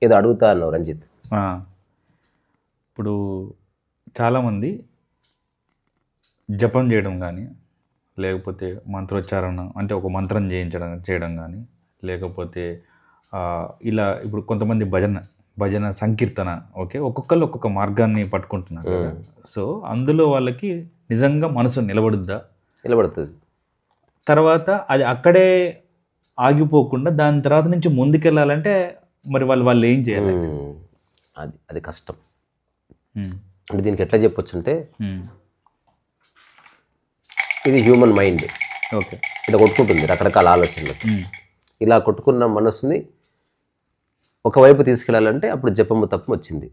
ఏదో అడుగుతా అన్నావు రంజిత్. ఇప్పుడు చాలామంది జపం చేయడం కానీ, లేకపోతే మంత్రోచ్చారణ అంటే ఒక మంత్రం చేయడం కానీ, లేకపోతే ఇలా ఇప్పుడు కొంతమంది భజన సంకీర్తన, ఓకే, ఒక్కొక్కళ్ళు ఒక్కొక్క మార్గాన్ని పట్టుకుంటున్నారు కదా. సో అందులో వాళ్ళకి నిజంగా మనసు నిలబడుతుంది. తర్వాత అది అక్కడే ఆగిపోకుండా దాని తర్వాత నుంచి ముందుకెళ్ళాలంటే మరి వాళ్ళు ఏం చేయాలి? అది కష్టం. అంటే దీనికి ఎట్లా చెప్పొచ్చు అంటే, ఇది హ్యూమన్ మైండ్. ఓకే, ఇలా కొట్టుకుంటుంది రకరకాల ఆలోచనలు. ఇలా కొట్టుకున్న మనసుని ఒకవైపు తీసుకెళ్ళాలంటే అప్పుడు జపము తప్పం వచ్చింది.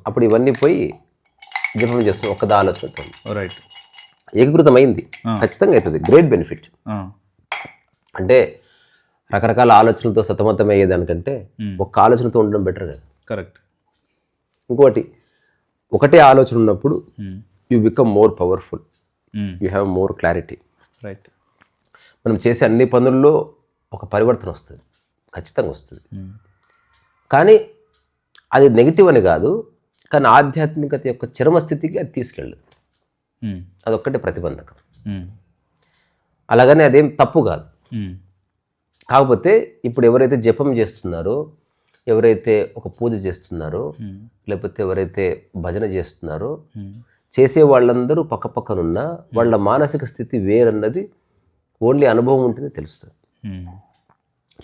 అప్పుడు ఇవన్నీ పోయి జపం చేస్తున్నాం, ఒక్కదా ఆలోచన రైట్ ఏకీకృతమైంది. ఖచ్చితంగా అవుతుంది, గ్రేట్ బెనిఫిట్. అంటే రకరకాల ఆలోచనలతో సతమతం అయ్యేదానికంటే ఒక్క ఆలోచనతో ఉండడం బెటర్ కదా. కరెక్ట్. ఇంకోటి, ఒకటే ఆలోచన ఉన్నప్పుడు you become more powerful, you have more clarity. Right. మనం చేసే అన్ని పనుల్లో ఒక పరివర్తన వస్తుంది, ఖచ్చితంగా వస్తుంది. కానీ అది నెగిటివ్ అని కాదు, కానీ ఆధ్యాత్మికత యొక్క చరమస్థితికి అది తీసుకెళ్ళదు. అదొక్కటే ప్రతిబంధకం. అలాగని అదేం తప్పు కాదు. కాకపోతే ఇప్పుడు ఎవరైతే జపం చేస్తున్నారో, ఎవరైతే ఒక పూజ చేస్తున్నారో, లేకపోతే ఎవరైతే భజన చేస్తున్నారో, చేసే వాళ్ళందరూ పక్కపక్కనున్న వాళ్ళ మానసిక స్థితి వేరన్నది ఓన్లీ అనుభవం ఉంటేనే తెలుస్తుంది.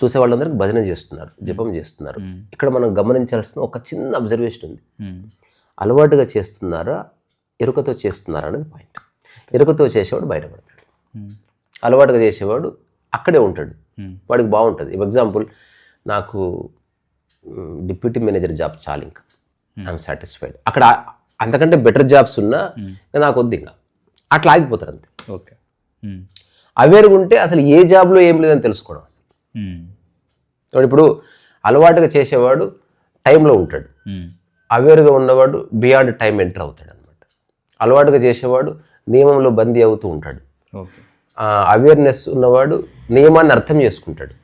చూసే వాళ్ళందరికీ భజన చేస్తున్నారు, జపం చేస్తున్నారు. ఇక్కడ మనం గమనించాల్సిన ఒక చిన్న అబ్జర్వేషన్ ఉంది. అలవాటుగా చేస్తున్నారా, ఎరుకతో చేస్తున్నారా అనేది పాయింట్. ఎరుకతో చేసేవాడు బయటపడతాడు, అలవాటుగా చేసేవాడు అక్కడే ఉంటాడు, వాడికి బాగుంటుంది. ఎగ్జాంపుల్, నాకు డిప్యూటీ మేనేజర్ జాబ్ చాలు, ఇంకా ఐఎమ్ సాటిస్ఫైడ్. అక్కడ అంతకంటే బెటర్ జాబ్స్ ఉన్నా నాకు వద్దు, ఇంకా అట్లా ఆగిపోతారు అంతే. ఓకే. అవేర్గా ఉంటే అసలు ఏ జాబ్లో ఏం లేదని తెలుసుకోవడం అసలు. ఇప్పుడు అలవాటుగా చేసేవాడు టైంలో ఉంటాడు, అవేర్గా ఉన్నవాడు బియాండ్ టైం ఎంటర్ అవుతాడు అనమాట. అలవాటుగా చేసేవాడు నియమంలో బందీ అవుతూ ఉంటాడు, అవేర్నెస్ ఉన్నవాడు నియమాన్ని అర్థం చేసుకుంటాడు.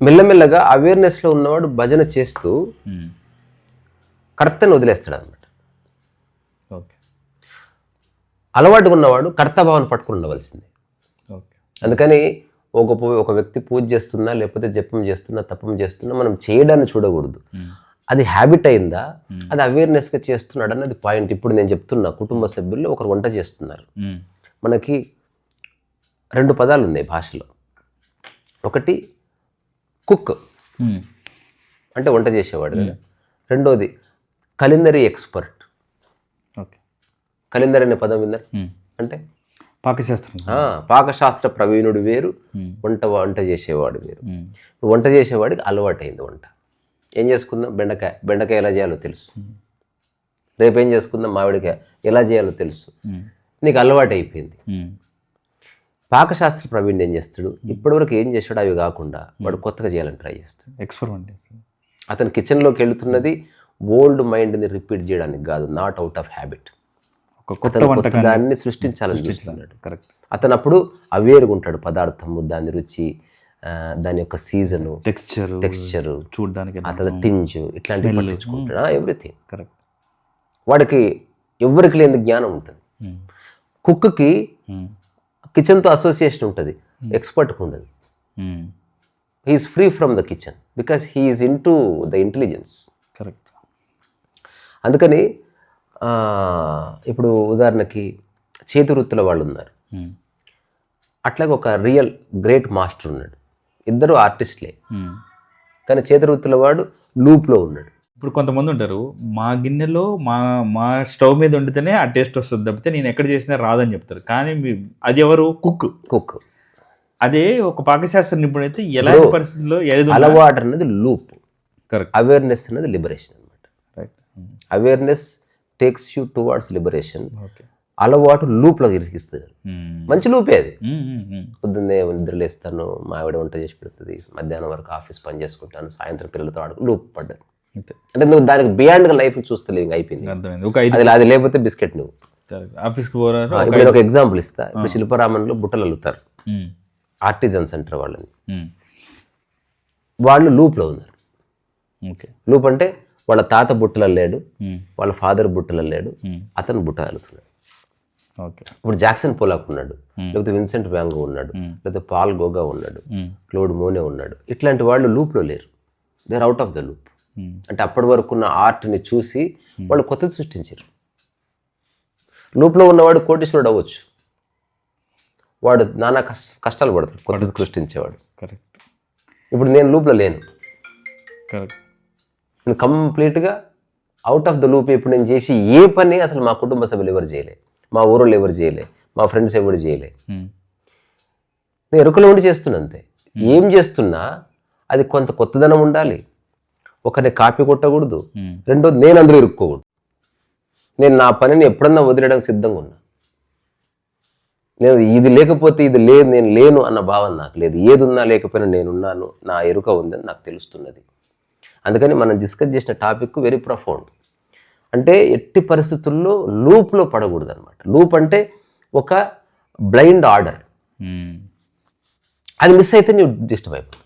మెల్లమెల్లగా అవేర్నెస్లో ఉన్నవాడు భజన చేస్తూ కర్తను వదిలేస్తాడు అనమాట. అలవాటుగా ఉన్నవాడు కర్తభావాన్ని పట్టుకుని ఉండవలసిందే. అందుకని ఒక వ్యక్తి పూజ చేస్తున్నా, లేకపోతే జపం చేస్తున్నా, తపం చేస్తున్నా మనం చేయడాన్ని చూడకూడదు. అది హ్యాబిట్ అయిందా, అది అవేర్నెస్గా చేస్తున్నాడు అన్నది పాయింట్. ఇప్పుడు నేను చెప్తున్నా, కుటుంబ సభ్యుల్లో ఒకరు వంట చేస్తున్నారు. మనకి 2 పదాలు ఉన్నాయి భాషలో. ఒకటి కుక్ అంటే వంట చేసేవాడు కదా. రెండోది కలినరీ ఎక్స్పర్ట్. కలినరీ అనే పదం విన్నారు అంటే పాకశాస్త్ర ప్రవీణుడు వేరు, వంట చేసేవాడు వేరు. వంట చేసేవాడికి అలవాటైంది వంట. ఏం చేసుకుందాం, బెండకాయ ఎలా చేయాలో తెలుసు, రేపేం చేసుకుందాం మామిడికాయ ఎలా చేయాలో తెలుసు, నీకు అలవాటు అయిపోయింది. పాకశాస్త్ర ప్రవీణుడు ఏం చేస్తాడు, ఇప్పటివరకు ఏం చేశాడు అవి కాకుండా వాడు కొత్తగా చేయాలని ట్రై చేస్తాడు, ఎక్స్పెరిమెంట్ చేస్తాడు. అతను కిచెన్లోకి వెళుతున్నది ఓల్డ్ మైండ్ని రిపీట్ చేయడానికి కాదు, నాట్ అవుట్ ఆఫ్ హ్యాబిట్, దాన్ని సృష్టించాలని చూస్తున్నాడు. కరెక్ట్. అతను అప్పుడు అవేర్గా ఉంటాడు, పదార్థము, దాని రుచి, దాని యొక్క సీజను, టెక్స్చరు చూడడానికి, అతను టింజ్, ఇట్లాంటివి పట్టించుకుంటాడు, ఎవ్రీథింగ్. కరెక్ట్. వాడికి ఎవరికి లేని జ్ఞానం ఉంటుంది. కుక్కి కిచెన్తో అసోసియేషన్ ఉంటుంది, ఎక్స్పర్ట్కి ఉండదు. He's free from the kitchen because he's in to the intelligence. Correct. అందుకని ఇప్పుడు ఉదాహరణకి చేతి వృత్తుల వాళ్ళు ఉన్నారు, అట్లాగే ఒక రియల్ గ్రేట్ మాస్టర్ ఉన్నాడు. ఇద్దరు ఆర్టిస్ట్లే, కానీ చేతి వృత్తుల వాడు లూప్లో ఉన్నాడు. ఇప్పుడు కొంతమంది ఉంటారు, మా గిన్నెలో మా స్టవ్ మీద వండితేనే ఆ టేస్ట్ వస్తుంది తప్పితే నేను ఎక్కడ చేసినా రాదని చెప్తారు. కానీ అది ఎవరు? కుక్. అదే ఒక పాకశాస్త్ర నిపుణుడు అయితే ఎలాంటి పరిస్థితుల్లో అలవాటు అన్నది లూప్, కరెక్ట్. అవేర్నెస్ అన్నది లిబరేషన్ అనమాట. Right. Awareness takes you towards liberation. అలవాటు లూప్లో ఇరికిస్తుంది. మంచి లూపే అది. పొద్దున్నే నిద్రలేస్తాను, మా ఆవిడ వంట చేసి పెడుతుంది, మధ్యాహ్నం వరకు ఆఫీస్ పని చేసుకుంటాను, సాయంత్రం పిల్లలతో లూప్ పడ్డది. అంటే నువ్వు దానికి బియాండ్గా లైఫ్ చూస్తలేవు, ఇంకా అయిపోయింది. అది లేకపోతే బిస్కెట్ నువ్వు ఆఫీస్కి పోరా. ఇప్పుడు ఒక ఎగ్జాంపుల్ ఇస్తా. ఇప్పుడు శిల్పరామంలో బుట్టలు అల్లుతారు, ఆర్టిజన్స్ అంటారు వాళ్ళని. వాళ్ళు లూప్లో ఉన్నారు. ఓకే. లూప్ అంటే వాళ్ళ తాత బుట్టలో లేడు, వాళ్ళ ఫాదర్ బుట్టలో లేడు, అతను బుట్ట వెళ్తున్నాడు. ఓకే. ఇప్పుడు జాక్సన్ పోలాక్ ఉన్నాడు, లేకపోతే విన్సెంట్ వ్యాంగో ఉన్నాడు, లేకపోతే పాల్ గోగా ఉన్నాడు, క్లోడ్ మోనే ఉన్నాడు. ఇట్లాంటి వాళ్ళు లూప్లో లేరు, they are out of the loop. అంటే అప్పటి వరకు ఉన్న ఆర్ట్ని చూసి వాళ్ళు కొత్తది సృష్టించారు. లూప్లో ఉన్నవాడు కోటీశ్వరుడు అవ్వచ్చు, వాడు నానా కష్టాలు పడతాడు కొత్తది సృష్టించేవాడు. కరెక్ట్. ఇప్పుడు నేను లూప్లో లేను, కరెక్ట్. నేను కంప్లీట్గా అవుట్ ఆఫ్ ద లూప్. ఇప్పుడు నేను చేసి ఏ పని అసలు మా కుటుంబ సభ్యులు ఎవరు చేయలే, మా ఊరోళ్ళు ఎవరు చేయలే, మా ఫ్రెండ్స్ ఎవరు చేయలే. నేను ఎరుకలో ఉండి చేస్తున్నా అంతే. ఏం చేస్తున్నా అది కొంత కొత్తదనం ఉండాలి, ఒకరిని కాపీ కొట్టకూడదు, రెండోది నేను అందులో ఇరుక్కోకూడదు. నేను నా పనిని ఎప్పుడన్నా వదిలేయడానికి సిద్ధంగా ఉన్నా. నేను ఇది లేకపోతే ఇది లేదు, నేను లేను అన్న భావన నాకు లేదు. ఏది ఉన్నా లేకపోయినా నేనున్నాను, నా ఎరుక ఉందని నాకు తెలుస్తున్నది. అందుకని మనం డిస్కస్ చేసిన టాపిక్ వెరీ ప్రొఫౌండ్. అంటే ఎట్టి పరిస్థితుల్లో లూప్లో పడకూడదు అనమాట. లూప్ అంటే ఒక బ్లైండ్ ఆర్డర్, అది మిస్ అయితే నువ్వు డిస్టర్బ్ అయిపోతుంది.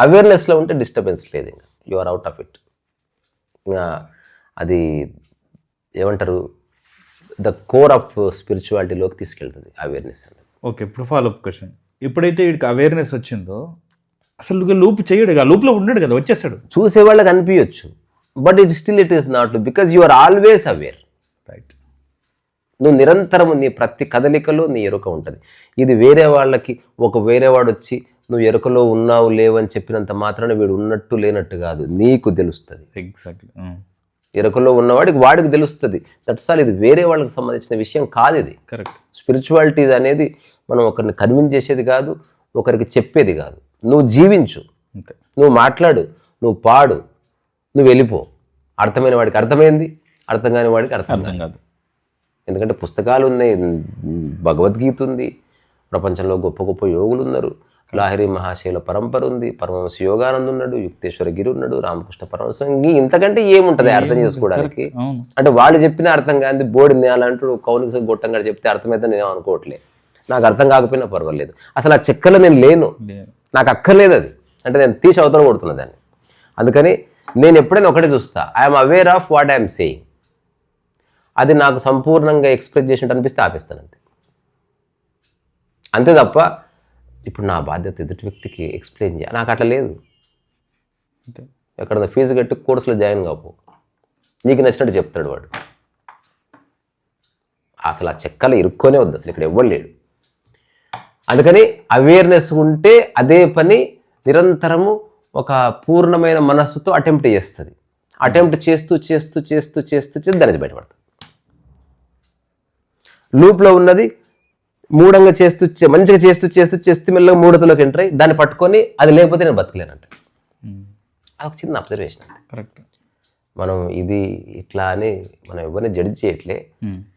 అవేర్నెస్లో ఉంటే డిస్టర్బెన్స్ లేదు, ఇంకా you are out of it. అది ఏమంటారు, ద కోర్ ఆఫ్ స్పిరిచువాలిటీలోకి తీసుకెళ్తుంది అవేర్నెస్ అనేది. ఓకే. ఇప్పుడు ఫాలోఅప్ క్వశ్చన్, ఎప్పుడైతే వీడికి అవేర్నెస్ వచ్చిందో అసలు లూప్ చేయడు, ఆ లూప్లో ఉన్నాడు కదా, వచ్చేస్తాడు. చూసే వాళ్ళకి అనిపించచ్చు, but it is not, because you are always aware. Right. నువ్వు నిరంతరము నీ ప్రతి కదలికలో నీ ఎరుక ఉంటుంది. ఇది వేరే వాళ్ళకి, వేరే వాడు వచ్చి నువ్వు ఎరుకలో ఉన్నావు లేవని చెప్పినంత మాత్రాన వీడు ఉన్నట్టు లేనట్టు కాదు, నీకు తెలుస్తుంది. ఎగ్జాక్ట్లీ. ఎరుకలో ఉన్నవాడికి వాడికి తెలుస్తుంది. That's all. ఇది వేరే వాళ్ళకి సంబంధించిన విషయం కాదు. ఇది కరెక్ట్. స్పిరిచువాలిటీ అనేది మనం ఒకరిని కన్విన్స్ చేసేది కాదు, ఒకరికి చెప్పేది కాదు. నువ్వు జీవించు, నువ్వు మాట్లాడు, నువ్వు పాడు, నువ్వు వెళ్ళిపో. అర్థమైన వాడికి అర్థమైంది, అర్థం కాని వాడికి అర్థం కాదు. ఎందుకంటే పుస్తకాలు ఉన్నాయి, భగవద్గీత ఉంది, ప్రపంచంలో గొప్ప గొప్ప యోగులు ఉన్నారు, లాహిరి మహాశైల పరంపర ఉంది, పరమహంస యోగానంద ఉన్నాడు, యుక్తేశ్వర గిరి ఉన్నాడు, రామకృష్ణ పరమహంస. ఇంతకంటే ఏముంటుంది అర్థం చేసుకోవడానికి? అంటే వాళ్ళు చెప్పిన అర్థం కాదు, బోర్డు నేలంటూ కౌనిక గొట్టంగా చెప్తే అర్థమైతే నేను అనుకోవట్లేదు. నాకు అర్థం కాకపోయినా పర్వాలేదు, అసలు ఆ చెక్కలో నేను లేను, నాకు అక్కర్లేదు అది. అంటే నేను తీసి అవతల కొడుతున్నా దాన్ని. అందుకని నేను ఎప్పుడైనా ఒకటే చూస్తా, I'm aware of what I'm saying. అది నాకు సంపూర్ణంగా ఎక్స్ప్రెస్ చేసినట్టు అనిపిస్తే ఆపేస్తాను అంతే. అంతే తప్ప ఇప్పుడు నా బాధ్యత ఎదుటి వ్యక్తికి ఎక్స్ప్లెయిన్ చేయాలి, నాకు అట్లా లేదు. ఎక్కడన్నా ఫీజు కట్టి కోర్సులో జాయిన్ కాపు, నీకు నచ్చినట్టు చెప్తాడు వాడు. అసలు ఆ చెక్కలు ఇరుక్కొనే వద్దు, అసలు ఇక్కడ ఎవ్వరు లేడు. అందుకని అవేర్నెస్ ఉంటే అదే పని నిరంతరము ఒక పూర్ణమైన మనస్సుతో అటెంప్ట్ చేస్తుంది. అటెంప్ట్ చేస్తూ చేస్తూ చేస్తూ చేస్తూ చేస్తూ దాని నుంచి బయటపడుతుంది. లూప్లో ఉన్నది మూఢంగా చేస్తూ మంచిగా చేస్తూ చేస్తూ చేస్తూ మెల్లగా మూఢతలోకి ఎంటర్ అయ్యి దాన్ని పట్టుకొని అది లేకపోతే నేను బతకలేనంట. అదొక చిన్న అబ్జర్వేషన్ అంతే. కరెక్ట్. మనం ఇది ఇట్లా అని మనం ఎవరిని జడ్జి చేయట్లే,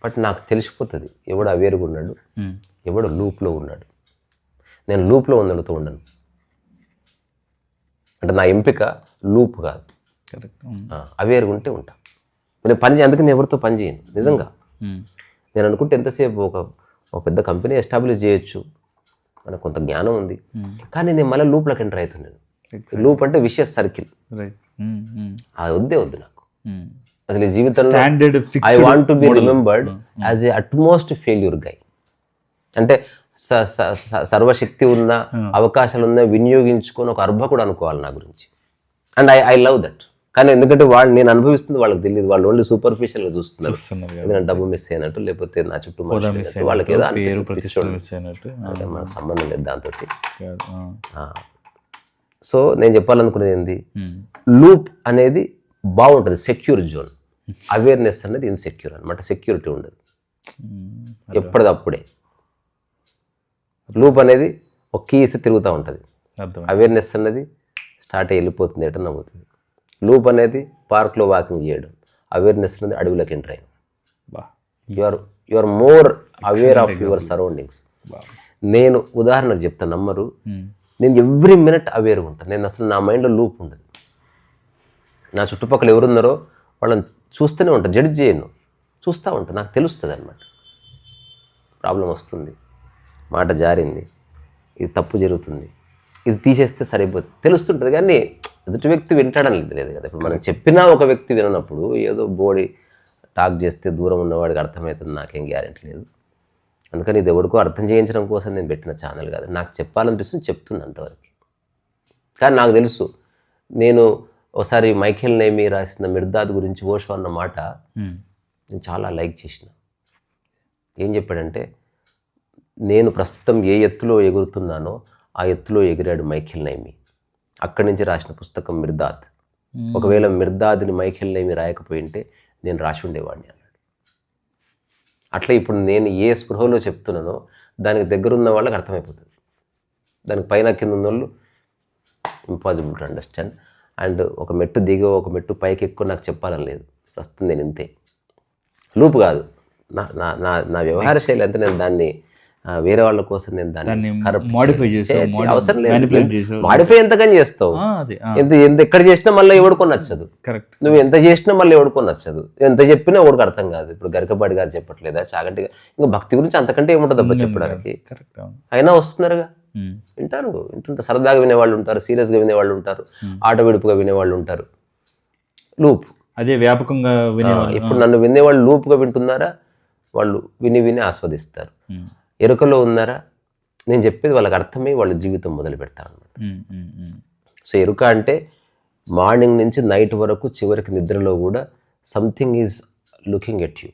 బట్ నాకు తెలిసిపోతుంది ఎవడు అవేరుగా ఉన్నాడు, ఎవడు లూప్లో ఉన్నాడు. నేను లూప్లో ఉన్నతో ఉండను, అంటే నా ఎంపిక లూప్ కాదు. కరెక్ట్. అవేరుగా ఉంటే ఉంటా. నేను అందుకే నేను ఎవరితో పని చేయను నిజంగా. నేను అనుకుంటే ఎంతసేపు ఒక పెద్ద కంపెనీ ఎస్టాబ్లిష్ చేయొచ్చు, మనకు కొంత జ్ఞానం ఉంది, కానీ నేను మళ్ళీ లూప్లోకి ఎంటర్ అవుతున్నాను. లూప్ అంటే విషయస్ సర్కిల్, అది వద్దు నాకు అసలు. ఈ జీవితంలో I want to be remembered as a utmost failure guy. అంటే సర్వశక్తి ఉన్న అవకాశాలు ఉన్న వినియోగించుకొని ఒక అర్భకుడు అనుకోవాలి నా గురించి. And I love that. కానీ ఎందుకంటే నేను అనుభవిస్తుంది వాళ్ళకి తెలియదు, వాళ్ళు ఓన్లీ సూపర్ఫిషియల్గా చూస్తున్నారు. ఏదైనా డబ్బు మిస్ అయినట్టు, లేకపోతే నా చుట్టూ వాళ్ళకి ఏదో అంటే మనకు సంబంధం లేదు దాంతో. సో నేను చెప్పాలనుకునేది ఏంది, లూప్ అనేది బాగుంటుంది, సెక్యూర్ జోన్. అవేర్నెస్ అనేది ఇన్సెక్యూర్ అనమాట, సెక్యూరిటీ ఉండదు, ఎప్పటిదప్పుడే. లూప్ అనేది ఒక కీ ఇస్తే తిరుగుతూ ఉంటుంది, అవేర్నెస్ అనేది స్టార్ట్ అయ్యి వెళ్ళిపోతుంది, ఎటన్నా పోతుంది. లూప్ అనేది పార్క్లో వాకింగ్ చేయడం, అవేర్నెస్ అనేది అడవిలోకి ఎంటర్ అయ్యడం. You are more aware of your surroundings. నేను ఉదాహరణకు చెప్తాను, నమ్మరు, నేను ఎవ్రీ మినిట్ అవేర్గా ఉంటాను. నేను అసలు నా మైండ్లో లూప్ ఉండదు. నా చుట్టుపక్కల ఎవరున్నారో వాళ్ళని చూస్తూనే ఉంటాను, జడ్జ్ చేయను, చూస్తూ ఉంటాను. నాకు తెలుస్తుంది అనమాట, ప్రాబ్లం వస్తుంది, మాట జారింది, ఇది తప్పు జరుగుతుంది, ఇది తీసేస్తే సరిపోతుంది తెలుస్తుంటుంది, కానీ ఎదుటి వ్యక్తి వింటాడని లేదు కదా. ఇప్పుడు మనం చెప్పినా ఒక వ్యక్తి విననప్పుడు ఏదో బోడి టాక్ చేస్తే దూరం ఉన్నవాడికి అర్థమవుతుంది, నాకేం గ్యారెంటీ లేదు. అందుకని ఇది ఎవరికో అర్థం చేయించడం కోసం నేను పెట్టిన ఛానల్ కాదు, నాకు చెప్పాలనిపిస్తుంది, చెప్తున్నా అంతవరకు. కానీ నాకు తెలుసు, నేను ఒకసారి మైఖేల్ నేమీ రాసిన మిర్దాద్ గురించి ఓషో అన్న మాట నేను చాలా లైక్ చేసిన. ఏం చెప్పాడంటే, నేను ప్రస్తుతం ఏ ఎత్తులో ఎగురుతున్నానో ఆ ఎత్తులో ఎగిరాడు మైఖేల్ నేమీ. అక్కడి నుంచి రాసిన పుస్తకం మిర్దాద్. ఒకవేళ మిర్దాద్ని మైఖేల్ నేమీ రాయకపోయింటే నేను రాసి ఉండేవాడిని అన్నాడు. అట్లా ఇప్పుడు నేను ఏ స్పృహలో చెప్తున్నానో దానికి దగ్గరున్న వాళ్ళకి అర్థమైపోతుంది, దానికి పైన కింద ఉన్న వాళ్ళు ఇంపాసిబుల్ టు అండర్స్టాండ్. అండ్ ఒక మెట్టు దిగో ఒక మెట్టు పైకి ఎక్కువ నాకు చెప్పాలని లేదు. ప్రస్తుతం నేను ఇంతే, లూప్ కాదు. నా వ్యవహార శైలి అంతా నేను దాన్ని వేరే వాళ్ళ కోసం నేను దాన్ని మోడిఫై అవసరం లేదు. మాడిఫై ఎంతకని చేస్తావు, ఎంత ఎక్కడ చేసినా మళ్ళీ ఎవడుకొని నచ్చదు. కరెక్ట్. నువ్వు ఎంత చేసినా మళ్ళీ ఎవడుకొని నచ్చదు, ఎంత చెప్పినా ఎవడికి అర్థం కాదు. ఇప్పుడు గరికపాటి గారు చెప్పట్లేదా, చాగంటి గారు, ఇంకా భక్తి గురించి అంతకంటే ఏముంటుంది అబ్బా చెప్పడానికి. అయినా వస్తున్నారుగా, వింటుంటారు, సరదాగా వినేవాళ్ళు ఉంటారు, సీరియస్గా వినేవాళ్ళు ఉంటారు, ఆట విడుపుగా వినేవాళ్ళు ఉంటారు. లూప్ అదే వ్యాపకంగా ఇప్పుడు నన్ను వినేవాళ్ళు లూప్గా వింటున్నారా, వాళ్ళు విని విని ఆస్వాదిస్తారు. ఎరుకలో ఉన్నారా, నేను చెప్పేది వాళ్ళకి అర్థమై వాళ్ళ జీవితం మొదలు పెడతారు అన్నమాట. సో ఎరుక అంటే మార్నింగ్ నుంచి నైట్ వరకు చివరికి నిద్రలో కూడా something is looking at you.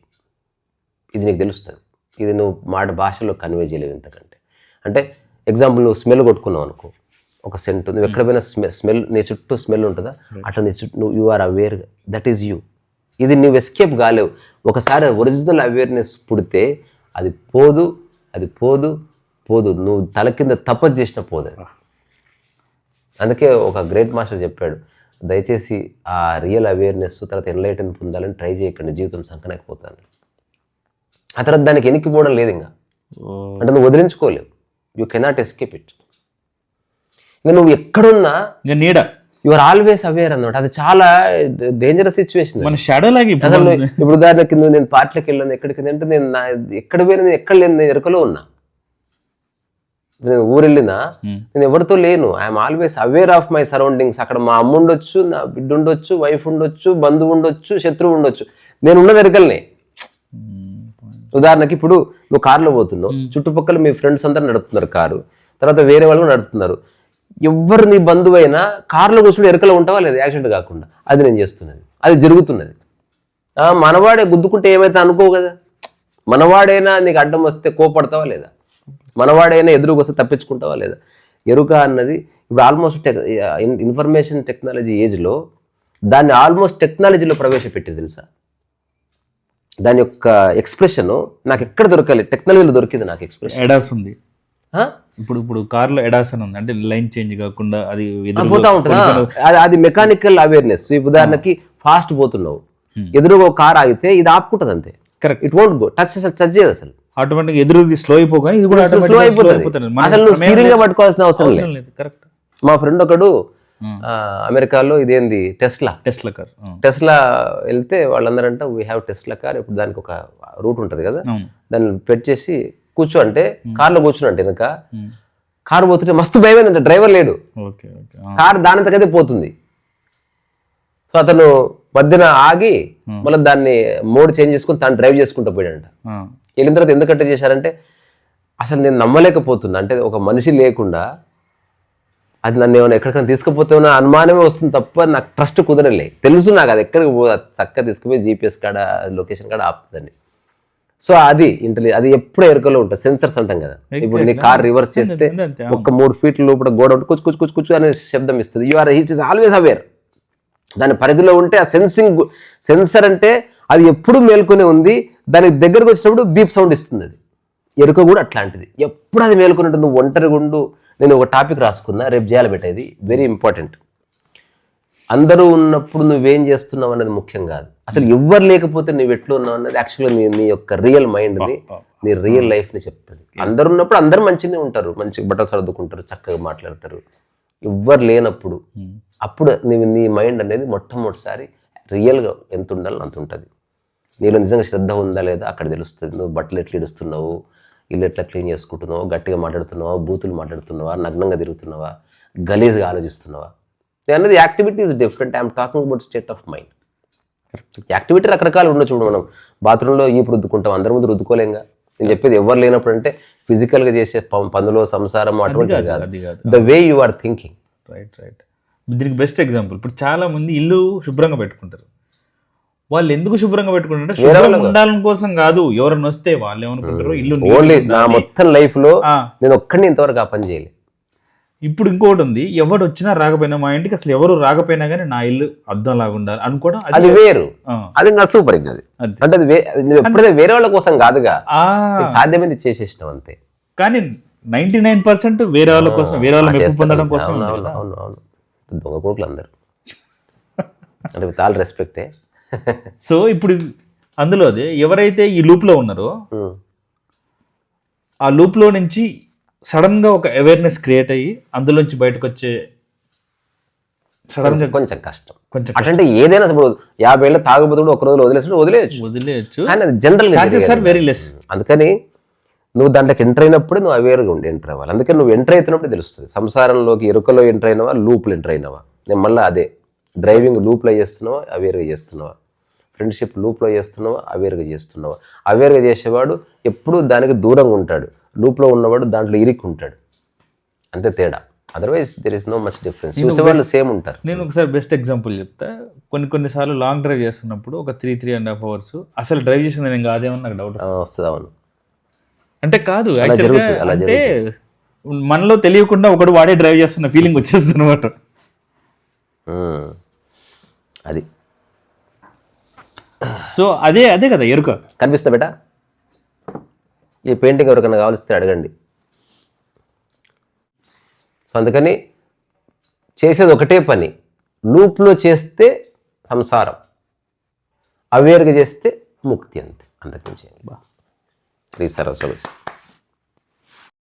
ఇది నీకు తెలుస్తుంది, ఇది నువ్వు భాషలో కన్వే చేయలేవు ఇంతకంటే. అంటే ఎగ్జాంపుల్, నువ్వు స్మెల్ కొట్టుకున్నావు అనుకో, ఒక సెంట్, నువ్వు ఎక్కడ పోయినా స్మెల్ నీ చుట్టూ స్మెల్ ఉంటుందా, అట్లా నీ చుట్టూ నువ్వు you are aware, that is you. ఇది నువ్వు ఎస్కేప్ కాలేవు. ఒకసారి ఒరిజినల్ అవేర్నెస్ పుడితే అది పోదు, అది పోదు పోదు, నువ్వు తల కింద తపస్సు చేసిన పోదు. అందుకే ఒక గ్రేట్ మాస్టర్ చెప్పాడు, దయచేసి ఆ రియల్ అవేర్నెస్ తర్వాత ఎన్లైటన్ పొందాలని ట్రై చేయకండి, జీవితం సంకనకపోతాను. ఆ తర్వాత దానికి ఎనిక్కిపోవడం లేదు ఇంకా, అంటే నువ్వు వదిలించుకోలేవు, యూ కెనాట్ ఎస్కేప్ ఇట్. ఇంకా నువ్వు ఎక్కడున్నా నీడ, యు ఆర్ ఆల్వేస్ అవేర్ అన్నమాట. అది చాలా డేంజరస్ సిచ్యువేషన్. మన షాడో లాగా అసలు ఇప్పుడు ఉదాహరణకి నేను పార్టీలకు వెళ్ళాను, ఎక్కడికి అంటే నేను ఎక్కడ పోయినా నేను ఎక్కడ లేను, నేను ఎరుకలో ఉన్నా. నేను ఊరు వెళ్ళినా నేను ఎవరితో లేను, I'm always aware of my surroundings. అక్కడ మా అమ్మ ఉండొచ్చు, నా బిడ్డ ఉండొచ్చు, వైఫ్ ఉండొచ్చు, బంధువు ఉండొచ్చు, శత్రువు ఉండొచ్చు, నేను ఉన్నది ఎరుకలనే. ఉదాహరణకి ఇప్పుడు నువ్వు కారులో పోతున్నావు, చుట్టుపక్కల మీ ఫ్రెండ్స్ అందరూ నడుపుతున్నారు కారు, తర్వాత వేరే వాళ్ళు నడుపుతున్నారు. ఎవ్వరు నీ బంధువు అయినా కారులో కూర్చుని ఎరుకలో ఉంటావా లేదా, యాక్సిడెంట్ కాకుండా. అది నేను చేస్తున్నది, అది జరుగుతున్నది. మనవాడే గుద్దుకుంటే ఏమైతే అనుకోవు కదా, మనవాడైనా నీకు అడ్డం వస్తే కోపడతావా లేదా, మనవాడైనా ఎదురుకు వస్తే తప్పించుకుంటావా లేదా. ఎరుక అన్నది ఇప్పుడు ఆల్మోస్ట్ ఇన్ఫర్మేషన్ టెక్నాలజీ ఏజ్లో దాన్ని ఆల్మోస్ట్ టెక్నాలజీలో ప్రవేశపెట్టి తెలుసా. దాని యొక్క ఎక్స్ప్రెషన్ నాకు ఎక్కడ దొరకాలి, టెక్నాలజీలో దొరికింది నాకు ఎక్స్ప్రెషన్. ఎడాస్ ఉంది ఇప్పుడు కార్లో, ఎడాస్ అని ఉంది, అంటే లైన్ చేంజ్ కాకుండా అది పోతా ఉంటుంది. అది మెకానికల్ అవేర్నెస్. ఉదాహరణకి ఫాస్ట్ పోతున్నావు, ఎదురుగా ఒక కార్ ఆగితే ఇది ఆపుకుంటుంది అంతే. Correct. It won't go touch చేయదు అసలు, ఆటోమేటిక్ ఎదురు స్లో అయిపోగా ఇది కూడా స్లో అయిపోతుంది. అసలు నువ్వు స్టీరింగ్ గా పట్టుకోవాల్సిన అవసరం లేదు. కరెక్ట్. మా ఫ్రెండ్ ఒకడు అమెరికాలో ఇదేంది టెస్లా కార్, టెస్లా వెళ్తే వాళ్ళందరంట వీ హ్యావ్ టెస్లా కార్. ఇప్పుడు దానికి ఒక రూట్ ఉంటుంది కదా, దాన్ని పెట్ చేసి కూర్చో అంటే కార్లో కూర్చున్నట్టు వెనక కారు పోతుంటే మస్తు భయమైందంట, డ్రైవర్ లేడు, కారు దానంతకదే పోతుంది. సో అతను మధ్యన ఆగి మళ్ళీ దాన్ని మోడ్ చేంజ్ చేసుకుని తను డ్రైవ్ చేసుకుంటూ పోయాడంట. వెళ్ళిన తర్వాత ఎందుకంటే చేశారంటే, అసలు నేను నమ్మలేకపోతున్నా, అంటే ఒక మనిషి లేకుండా అది నన్ను ఏమైనా ఎక్కడికైనా తీసుకుపోతే అనుమానమే వస్తుంది తప్ప నాకు ట్రస్ట్ కుదరలే. తెలుసు నాకు అది ఎక్కడికి చక్కగా తీసుకుపోయి జీపీఎస్ కాడ లొకేషన్ కాడ ఆపుతుందండి. సో అది అది ఎప్పుడు ఎరుకలో ఉంటుంది. సెన్సర్స్ అంటాం కదా, ఇప్పుడు నీ కార్ రివర్స్ చేస్తే ఒక 3 ఫీట్ల లోపల గోడ ఉంటే కుచ్చు కుచ్చు కుచ్చు కుచ్చు అనే శబ్దం ఇస్తుంది. It is always aware. దాని పరిధిలో ఉంటే ఆ సెన్సర్ అంటే అది ఎప్పుడు మేల్కొనే ఉంది, దానికి దగ్గరకు వచ్చినప్పుడు బీప్ సౌండ్ ఇస్తుంది. అది ఎరుక కూడా అట్లాంటిది, ఎప్పుడు అది మేల్కొని ఉంటుంది. ఒంటరి గుండు. నేను ఒక టాపిక్ రాసుకున్నా, రేపు చేయాలి పెట్టేది, వెరీ ఇంపార్టెంట్. అందరూ ఉన్నప్పుడు నువ్వేం చేస్తున్నావు అన్నది ముఖ్యం కాదు, అసలు ఎవ్వరు లేకపోతే నువ్వు ఎట్లా ఉన్నావు అన్నది యాక్చువల్గా నీ యొక్క రియల్ మైండ్ని, నీ రియల్ లైఫ్ని చెప్తుంది. అందరు ఉన్నప్పుడు అందరు మంచిగానే ఉంటారు, మంచిగా బట్టలు సర్దుకుంటారు, చక్కగా మాట్లాడతారు. ఎవ్వరు లేనప్పుడు అప్పుడు నీ మైండ్ అనేది మొట్టమొదటిసారి రియల్గా ఎంత ఉండాలో అంత ఉంటుంది. నీలో నిజంగా శ్రద్ధ ఉందా లేదా అక్కడ తెలుస్తుంది. నువ్వు బట్టలు ఎట్లా ఇడుస్తున్నావు, ఇల్లు ఎట్లా క్లీన్ చేసుకుంటున్నావు, గట్టిగా మాట్లాడుతున్నావా, బూతులు మాట్లాడుతున్నావా, నగ్నంగా తిరుగుతున్నావా, గలీజ్గా ఆలోచిస్తున్నావా? అన్నది activity is different. I'm talking about state of mind. Activity రకరకాలు ఉన్న చూడు. మనం బాత్రూంలో ఈపు రుద్దుకుంటాం, అందరి ముందు రుద్దుకోలేంగా. నేను చెప్పేది ఎవరు లేనప్పుడు అంటే ఫిజికల్గా చేసే పనులు, సంసారం అటువంటిది కాదు. అది కాదు. The way you are thinking. Right. దీనికి బెస్ట్ ఎగ్జాంపుల్, ఇప్పుడు చాలా మంది ఇల్లు శుభ్రంగా పెట్టుకుంటారు. వాళ్ళు ఎందుకు శుభ్రంగా పెట్టుకుంటారు? శుభ్రంగా ఉండాలని కోసం కాదు. ఎవరైనా వస్తే వాళ్ళు ఏమనుకుంటారు, ఇల్లు ఓన్లీ నా మొత్తం లైఫ్ లో నేను ఒక్కడిని ఇంతవరకు ఆ పని చేయలేదు. ఇప్పుడు ఇంకోటి ఉంది, ఎవరు వచ్చినా రాకపోయినా, మా ఇంటికి అసలు ఎవరు రాకపోయినా కానీ నా ఇల్లు అద్దం లాగా ఉండాలి అనుకోవడం, అది వేరు. అది నా సూపర్. ఇంకా అది అంటే అది నువ్వు ఎప్పుడైతే వేరే వాళ్ళ కోసం కాదుగా, సాధ్యమైంది చేసేసినావు అంతే. కానీ 99% వేరే వాళ్ళ కోసం, వేరే వాళ్ళ మెప్పు పొందడం కోసం. అవును, దొంగ కొడుకులు అందరు అంటే విత్ ఆల్ రెస్పెక్టే. సో ఇప్పుడు అందులో అదే ఎవరైతే ఈ లూప్లో ఉన్నారో ఆ లూప్లో నుంచి సడన్గా ఒక అవేర్నెస్ క్రియేట్ అయ్యి అందులోంచి బయటకు వచ్చే సడన్గా కొంచెం కష్టం. అంటే ఏదైనా ఇప్పుడు 50 ఏళ్ళ తాగుబోతుడు ఒక రోజులో వదిలేచ్చు, కానీ అది జనరల్ వెరీ లెస్. అందుకని నువ్వు దాంట్లోకి ఎంటర్ అయినప్పుడు నువ్వు అవేర్గా ఉండి ఎంటర్ అవ్వాలి. అందుకని నువ్వు ఎంటర్ అవుతున్నప్పుడు తెలుస్తుంది. సంసారంలోకి ఎరుకలో ఎంటర్ అయినవా, లూప్లు ఎంటర్ అయినవా. నేను మళ్ళీ అదే డ్రైవింగ్ లూప్లో చేస్తున్నావా, అవేర్గా చేస్తున్నావా, ఫ్రెండ్షిప్ లూప్లో చేస్తున్నావా, అవేర్గా చేస్తున్నావా. అవేర్గా చేసేవాడు ఎప్పుడూ దానికి దూరంగా ఉంటాడు, లూప్లో ఉన్నవాడు దాంట్లో ఇరుక్కుంటాడు. అంతే తేడా. Otherwise there is no much difference. చూసేవాళ్ళు సేమ్ ఉంటారు. నేను ఒకసారి బెస్ట్ ఎగ్జాంపుల్ చెప్తా. కొన్నిసార్లు లాంగ్ డ్రైవ్ చేస్తున్నప్పుడు ఒక 3.5 hours అసలు డ్రైవ్ చేసింది నేను కాదేమని నాకు డౌట్ వస్తుంది. అవును, అంటే కాదు, అంటే మనలో తెలియకుండా ఒకడు వాడే డ్రైవ్ చేస్తున్న ఫీలింగ్ వచ్చేస్తుంది అనమాట. అది సో అదే కదా ఎరుక. కనిపిస్తా బేటా, ఈ పెయింటింగ్ ఎవరికైనా కావాల్స్తే అడగండి. సో అందుకని చేసేది ఒకటే పని. లూప్లో చేస్తే సంసారం, అవేర్గా చేస్తే ముక్తి. అంతే, అంతకుమించి. శ్రీ సరస్వతి.